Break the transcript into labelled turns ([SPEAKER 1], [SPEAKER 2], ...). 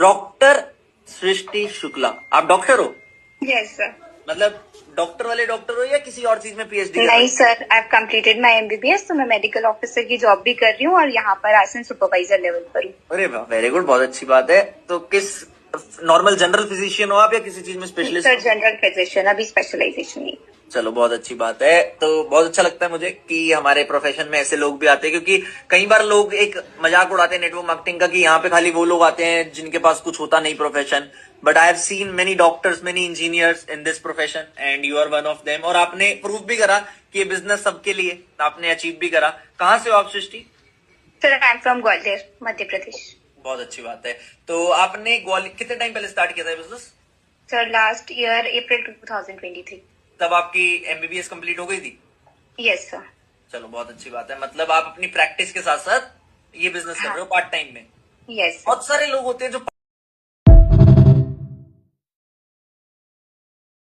[SPEAKER 1] Doctor सृष्टि शुक्ला, आप doctor हो?
[SPEAKER 2] Yes sir.
[SPEAKER 1] मतलब डॉक्टर वाले डॉक्टर हो या किसी और चीज में पीएचडी?
[SPEAKER 2] नहीं sir, I have completed my MBBS, तो मैं मेडिकल ऑफिसर की जॉब भी कर रही हूँ और यहाँ पर असिस्टेंट सुपरवाइजर लेवल पर हूँ।
[SPEAKER 1] अरे वाह, वेरी गुड, बहुत अच्छी बात है। तो किस नॉर्मल जनरल फिजिशियन हो आप या किसी चीज में स्पेशलिस्ट?
[SPEAKER 2] सर जनरल फिजिशियन, अभी स्पेशलाइजेशन नहीं।
[SPEAKER 1] चलो, बहुत अच्छी बात है। तो बहुत अच्छा लगता है मुझे कि हमारे प्रोफेशन में ऐसे लोग भी आते हैं, क्योंकि कई बार लोग एक मजाक उड़ाते हैं नेटवर्क मार्केटिंग का कि यहाँ पे खाली वो लोग आते हैं जिनके पास कुछ होता नहीं profession. But I have seen many doctors, many engineers in this profession and you are one of them. और आपने प्रूव भी करा कि ये बिजनेस सबके लिए, आपने अचीव भी करा। कहाँ से हो आप Srishti?
[SPEAKER 2] Sir I am from Gwalior, Madhya Pradesh.
[SPEAKER 1] बहुत अच्छी बात है। तो आपने ग्वालियर कितने टाइम पहले स्टार्ट किया था बिजनेस?
[SPEAKER 2] सर लास्ट ईयर अप्रैल 2023।
[SPEAKER 1] तब आपकी एमबीबीएस कंप्लीट हो गई थी?
[SPEAKER 2] Yes sir.
[SPEAKER 1] चलो, बहुत अच्छी बात है। मतलब आप अपनी प्रैक्टिस के साथ साथ ये बिजनेस कर रहे हो पार्ट टाइम में?
[SPEAKER 2] Yes sir.
[SPEAKER 1] बहुत सारे लोग होते हैं जो